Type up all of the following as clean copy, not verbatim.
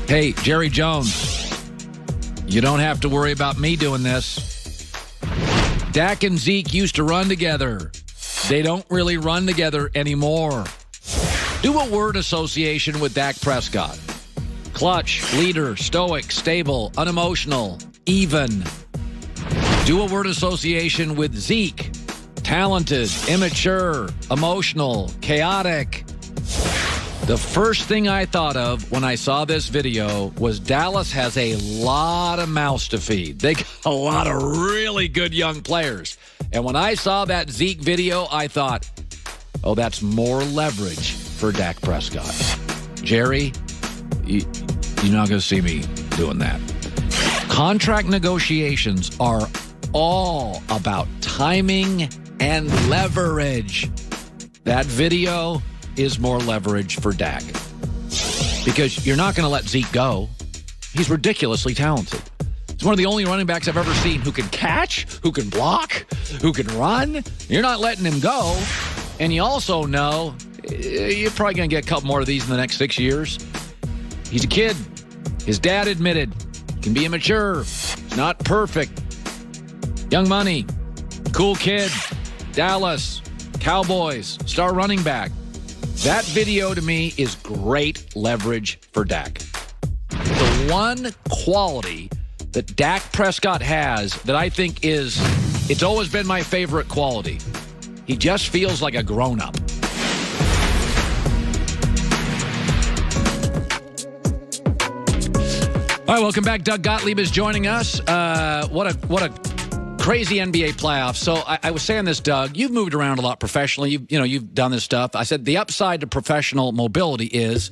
Hey, Jerry Jones, you don't have to worry about me doing this. Dak and Zeke used to run together. They don't really run together anymore. Do a word association with Dak Prescott. Clutch, leader, stoic, stable, unemotional, even. Do a word association with Zeke. Talented, immature, emotional, chaotic. The first thing I thought of when I saw this video was Dallas has a lot of mouths to feed. They got a lot of really good young players. And when I saw that Zeke video, I thought, oh, that's more leverage for Dak Prescott. Jerry, you're not going to see me doing that. Contract negotiations are all about timing and leverage. That video is more leverage for Dak. Because you're not going to let Zeke go. He's ridiculously talented. He's one of the only running backs I've ever seen who can catch, who can block, who can run. You're not letting him go. And you also know you're probably going to get a couple more of these in the next 6 years. He's a kid. His dad admitted he can be immature. He's not perfect. Young money. Cool kid. Dallas. Cowboys. Star running back. That video to me is great leverage for Dak. The one quality that Dak Prescott has that I think it's always been my favorite quality. He just feels like a grown-up. All right, welcome back. Doug Gottlieb is joining us. What a crazy NBA playoffs. So I was saying this, Doug, you've moved around a lot professionally. You've done this stuff. I said the upside to professional mobility is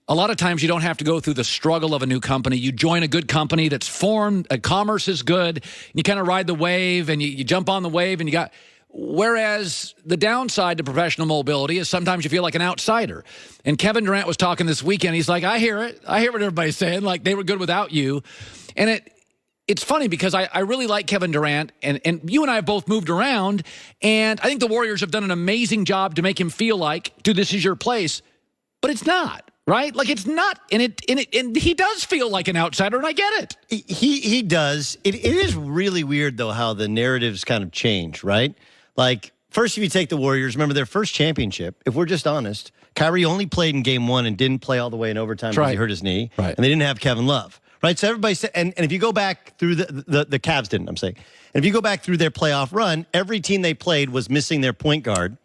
a lot of times you don't have to go through the struggle of a new company. You join a good company that's formed, commerce is good, and you kind of ride the wave, and you jump on the wave, and you got... Whereas the downside to professional mobility is sometimes you feel like an outsider. And Kevin Durant was talking this weekend. He's like, I hear it. I hear what everybody's saying. Like, they were good without you. And it's funny because I really like Kevin Durant, and you and I have both moved around, and I think the Warriors have done an amazing job to make him feel like, dude, this is your place. But it's not, right? Like, it's not. And he does feel like an outsider, and I get it. He does. It is really weird, though, how the narratives kind of change, right? Like, first, if you take the Warriors, remember their first championship, if we're just honest, Kyrie only played in game one and didn't play all the way in overtime because he hurt his knee. Right. And they didn't have Kevin Love. Right, so everybody said, and if you go back through the Cavs didn't, I'm saying, and if you go back through their playoff run, every team they played was missing their point guard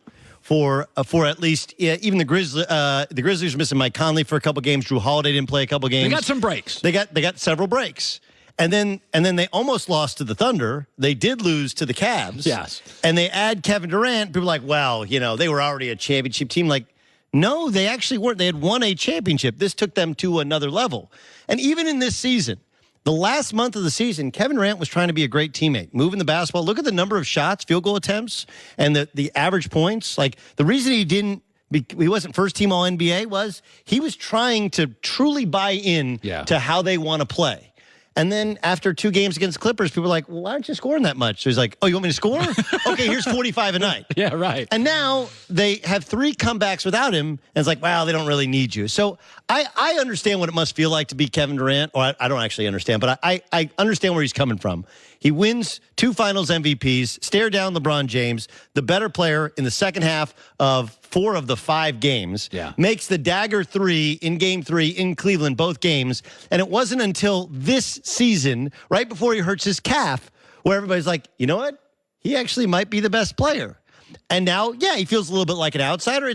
for at least even the Grizzlies were missing Mike Conley for a couple games. Drew Holiday didn't play a couple games. They got some breaks. They got several breaks, and then they almost lost to the Thunder. They did lose to the Cavs. Yes, and they add Kevin Durant. People are like, well, they were already a championship team. Like, no, they actually weren't. They had won a championship. This took them to another level. And even in this season, the last month of the season, Kevin Durant was trying to be a great teammate, moving the basketball. Look at the number of shots, field goal attempts, and the average points. Like, the reason he wasn't first team All-NBA was he was trying to truly buy in to how they want to play. And then after 2 games against the Clippers, people were like, well, why aren't you scoring that much? So he's like, oh, you want me to score? Okay, here's 45 a night. Yeah, right. And now they have 3 comebacks without him, and it's like, wow, they don't really need you. So I understand what it must feel like to be Kevin Durant. Or I don't actually understand, but I understand where he's coming from. He wins 2 finals MVPs, stare down LeBron James, the better player in the second half of 4 of the 5 games, makes the dagger 3 in game 3 in Cleveland, both games. And it wasn't until this season, right before he hurts his calf, where everybody's like, you know what? He actually might be the best player. And now, he feels a little bit like an outsider.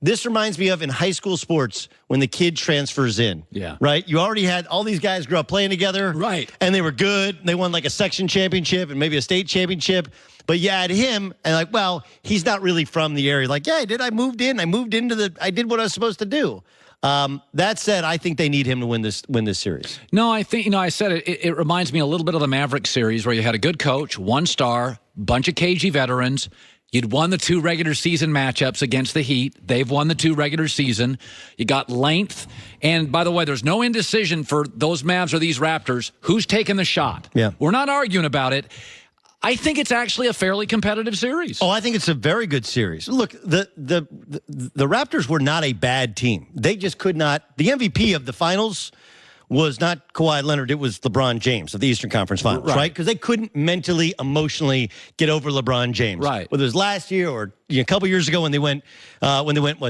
This reminds me of in high school sports when the kid transfers in. Yeah. Right? You already had all these guys grew up playing together. Right. And they were good. They won like a section championship and maybe a state championship. But you add him and like, well, he's not really from the area. Like, I did. I moved in. I did what I was supposed to do. That said, I think they need him to win this series. No, I think, I said it reminds me a little bit of the Mavericks series where you had a good coach, 1 star, bunch of cagey veterans. You'd won the 2 regular season matchups against the Heat. They've won the 2 regular season. You got length. And by the way, there's no indecision for those Mavs or these Raptors. Who's taking the shot? Yeah. We're not arguing about it. I think it's actually a fairly competitive series. Oh, I think it's a very good series. Look, the Raptors were not a bad team. They just could not. The MVP of the finals was not Kawhi Leonard, it was LeBron James of the Eastern Conference Finals, right? Because they couldn't mentally, emotionally get over LeBron James. Right. Whether it was last year or a couple years ago when they went,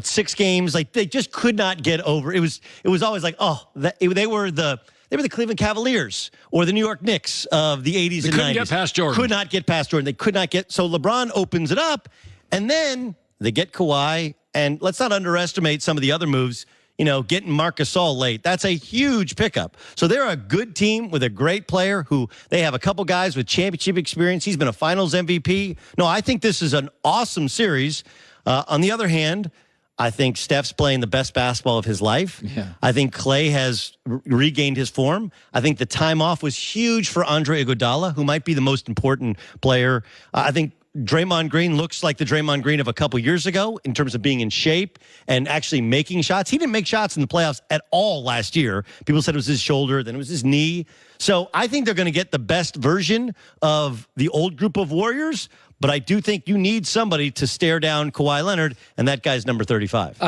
6 games, like they just could not get over. It was always like, they were the Cleveland Cavaliers or the New York Knicks of the 80s and 90s. Couldn't get past Jordan. Could not get past Jordan. They could not get. So LeBron opens it up, and then they get Kawhi. And let's not underestimate some of the other moves. Getting Marc Gasol late. That's a huge pickup. So they're a good team with a great player who they have a couple guys with championship experience. He's been a finals MVP. No, I think this is an awesome series. On the other hand, I think Steph's playing the best basketball of his life. Yeah. I think Klay has regained his form. I think the time off was huge for Andre Iguodala, who might be the most important player. I think Draymond Green looks like the Draymond Green of a couple years ago in terms of being in shape and actually making shots. He didn't make shots in the playoffs at all last year. People said it was his shoulder, then it was his knee. So I think they're going to get the best version of the old group of Warriors, but I do think you need somebody to stare down Kawhi Leonard, and that guy's number 35.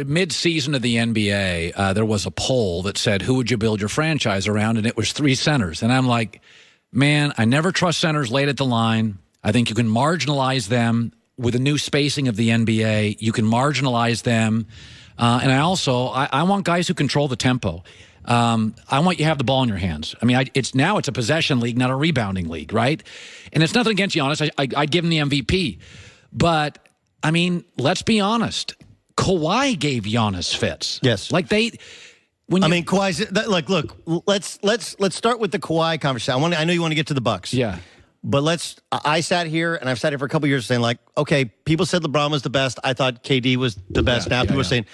Mid-season of the NBA, there was a poll that said, who would you build your franchise around? And it was 3 centers. And I'm like, man, I never trust centers late at the line. I think you can marginalize them with a new spacing of the NBA. You can marginalize them. And I want guys who control the tempo. I want you to have the ball in your hands. I mean, it's a possession league, not a rebounding league, right? And it's nothing against Giannis. I'd give him the MVP. But, I mean, let's be honest. Kawhi gave Giannis fits. Yes. Like Kawhi's look, let's start with the Kawhi conversation. I know you want to get to the Bucks. Yeah. But I sat here, and I've sat here for a couple years saying, like, okay, people said LeBron was the best. I thought KD was the best. Now people are saying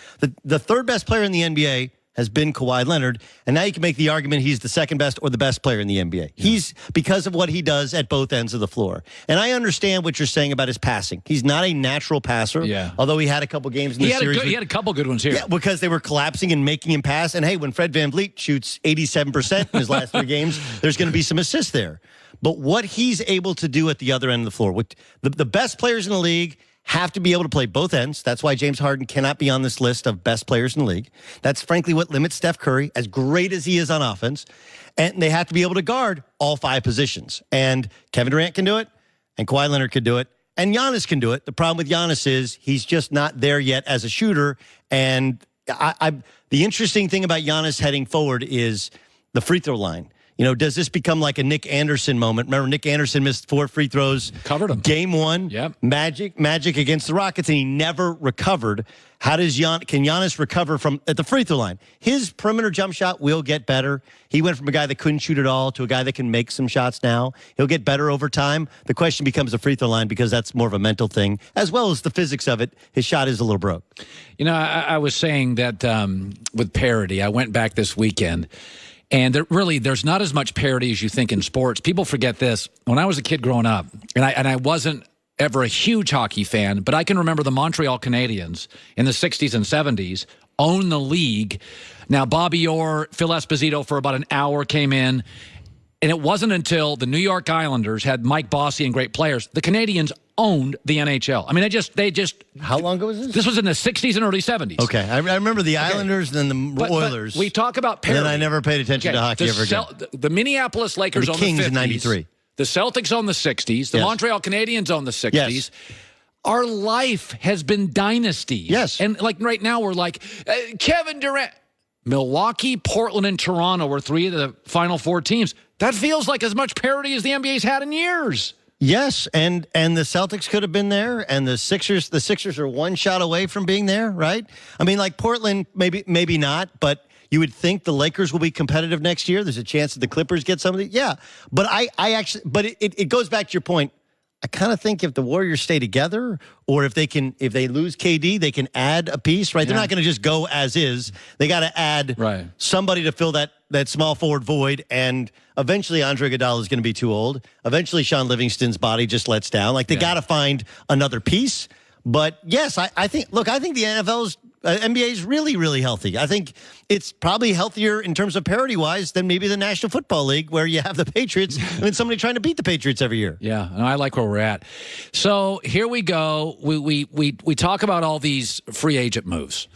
the third best player in the NBA has been Kawhi Leonard, and now you can make the argument he's the second best or the best player in the NBA. Yeah. He's because of what he does at both ends of the floor. And I understand what you're saying about his passing. He's not a natural passer, although he had a couple games in the series. He had a couple good ones here. Yeah, because they were collapsing and making him pass. And, hey, when Fred VanVleet shoots 87% in his last 3 games, there's going to be some assists there. But what he's able to do at the other end of the floor, the best players in the league have to be able to play both ends. That's why James Harden cannot be on this list of best players in the league. That's frankly what limits Steph Curry, as great as he is on offense. And they have to be able to guard all 5 positions. And Kevin Durant can do it, and Kawhi Leonard can do it, and Giannis can do it. The problem with Giannis is he's just not there yet as a shooter. And the interesting thing about Giannis heading forward is the free throw line. Does this become like a Nick Anderson moment? Remember, Nick Anderson missed 4 free throws. Covered him. Game 1. Yep. Magic against the Rockets, and he never recovered. Can Giannis recover at the free throw line? His perimeter jump shot will get better. He went from a guy that couldn't shoot at all to a guy that can make some shots now. He'll get better over time. The question becomes the free throw line because that's more of a mental thing, as well as the physics of it. His shot is a little broke. I was saying that with parity, I went back this weekend. And there's not as much parity as you think in sports. People forget this. When I was a kid growing up, and I wasn't ever a huge hockey fan, but I can remember the Montreal Canadiens in the 60s and 70s own the league. Now, Bobby Orr, Phil Esposito for about an hour came in, and it wasn't until the New York Islanders had Mike Bossy and great players, the Canadiens owned the NHL. I mean, they just. How long ago was this? This was in the 60s and early 70s. Okay. I remember the Islanders and then the Oilers. But we talk about parity. And then I never paid attention to hockey ever again. The Minneapolis Lakers own the 50s. Kings in 93. The Celtics own the 60s. The Montreal Canadiens own the 60s. Yes. Our life has been dynasties. Yes. And like right now we're like, Kevin Durant. Milwaukee, Portland, and Toronto were 3 of the Final 4 teams. That feels like as much parity as the NBA's had in years. Yes, and the Celtics could have been there, and the Sixers are 1 shot away from being there, right? I mean, like Portland, maybe not, but you would think the Lakers will be competitive next year. There's a chance that the Clippers get some of it. Yeah, but it goes back to your point. I kind of think if the Warriors stay together, or if they lose KD, they can add a piece, right? Yeah. They're not going to just go as is. They got to add somebody to fill that small forward void, and eventually Andre Iguodala is going to be too old. Eventually Sean Livingston's body just lets down. Like they got to find another piece. But yes, I think the NFL's NBA is really, really healthy. I think it's probably healthier in terms of parity-wise than maybe the National Football League, where you have the Patriots and somebody trying to beat the Patriots every year. Yeah, and I like where we're at. So here we go. We talk about all these free agent moves.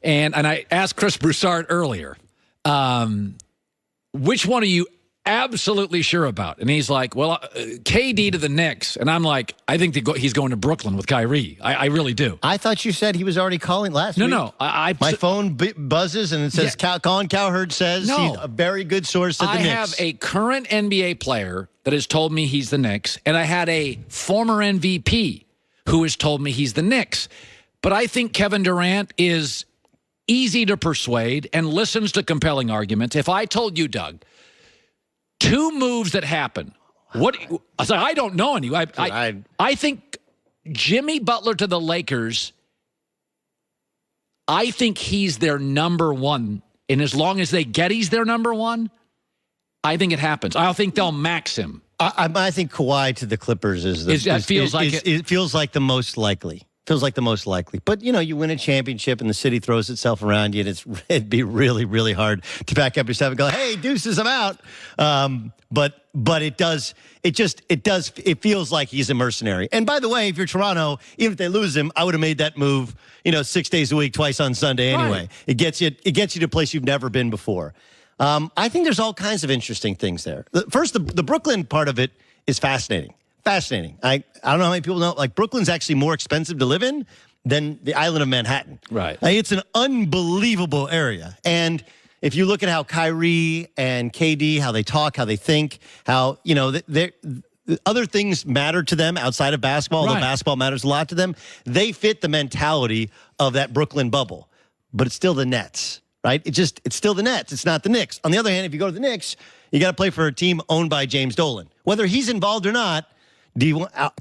And I asked Chris Broussard earlier, which one are you absolutely sure about? And he's like, well, KD to the Knicks. And I'm like, I think he's going to Brooklyn with Kyrie. I really do. I thought you said he was already calling last week. No. My phone buzzes and it says, Colin Cowherd says he's a very good source at the Knicks. I have a current NBA player that has told me he's the Knicks, and I had a former MVP who has told me he's the Knicks. But I think Kevin Durant is easy to persuade and listens to compelling arguments. If I told you, Doug, 2 moves that happen, I don't know any. I think Jimmy Butler to the Lakers, I think he's their number one. And as long as they get he's their number one, I think it happens. I think they'll max him. I think Kawhi to the Clippers it feels like the most likely. Feels like the most likely. But, you win a championship and the city throws itself around you, and it'd be really, really hard to pack up your stuff and go, hey, deuces, I'm out. But it feels like he's a mercenary. And by the way, if you're Toronto, even if they lose him, I would have made that move, 6 days a week, twice on Sunday anyway. Right. It gets you to a place you've never been before. I think there's all kinds of interesting things there. First, the Brooklyn part of it is fascinating. Fascinating. I don't know how many people know, like, Brooklyn's actually more expensive to live in than the island of Manhattan. Right. It's an unbelievable area. And if you look at how Kyrie and KD, how they talk, how they think, how, other things matter to them outside of basketball, although basketball matters a lot to them, they fit the mentality of that Brooklyn bubble. But it's still the Nets, right? It's still the Nets. It's not the Knicks. On the other hand, if you go to the Knicks, you got to play for a team owned by James Dolan. Whether he's involved or not,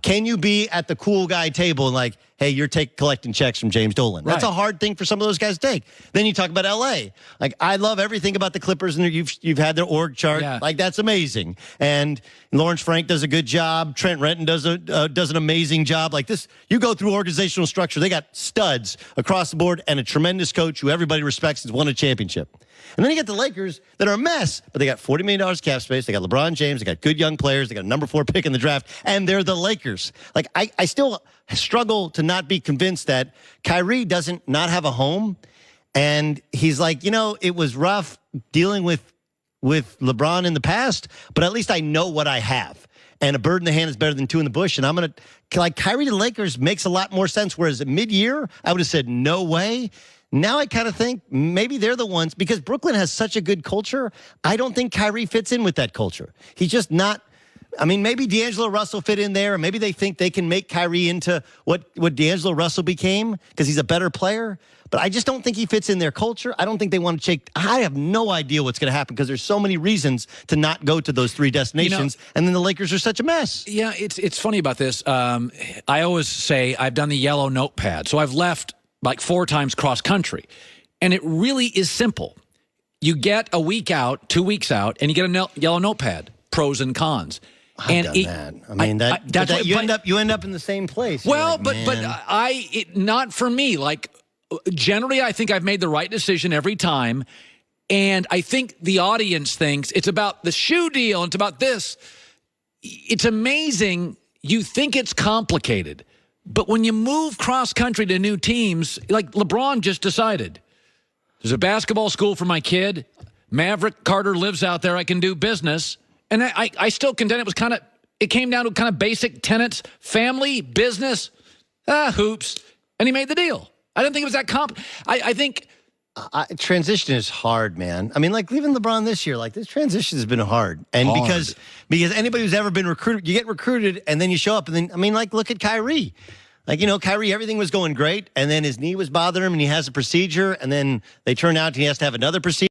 can you be at the cool guy table and like, hey, you're collecting checks from James Dolan? That's a hard thing for some of those guys to take. Then you talk about L.A. Like, I love everything about the Clippers, and you've had their org chart. Yeah. Like, that's amazing. And Lawrence Frank does a good job. Trent Renton does an amazing job. Like this, you go through organizational structure. They got studs across the board and a tremendous coach who everybody respects has won a championship. And then you get the Lakers that are a mess, but they got $40 million cap space. They got LeBron James. They got good young players. They got a number 4 pick in the draft, and they're the Lakers. Like, I still struggle to not be convinced that Kyrie doesn't not have a home, and he's like, it was rough dealing with LeBron in the past, but at least I know what I have. And a bird in the hand is better than 2 in the bush. And I'm going to, like, Kyrie to the Lakers makes a lot more sense, whereas at mid-year, I would have said no way. Now I kind of think maybe they're the ones, because Brooklyn has such a good culture. I don't think Kyrie fits in with that culture. He's just not. I mean, maybe D'Angelo Russell fit in there, or maybe they think they can make Kyrie into what D'Angelo Russell became because he's a better player. But I just don't think he fits in their culture. I don't think they want to take. I have no idea what's going to happen because there's so many reasons to not go to those 3 destinations, and then the Lakers are such a mess. Yeah, it's funny about this. I always say I've done the yellow notepad, so I've left like 4 times cross country. And it really is simple. You get a week out, 2 weeks out, and you get a yellow notepad, pros and cons. I've done that. I mean, you end up in the same place. Well, like, not for me. Like, generally, I think I've made the right decision every time. And I think the audience thinks it's about the shoe deal. And it's about this. It's amazing. You think it's complicated. But when you move cross-country to new teams, like LeBron just decided, there's a basketball school for my kid. Maverick Carter lives out there. I can do business. And I still contend it came down to kind of basic tenets, family, business, hoops. And he made the deal. I didn't think it was that I think transition is hard, man. I mean, like, leaving LeBron this year, like, this transition has been hard. And because anybody who's ever been recruited, you get recruited and then you show up. And then, I mean, like, look at Kyrie. Like, Kyrie, everything was going great. And then his knee was bothering him and he has a procedure. And then they turn out he has to have another procedure.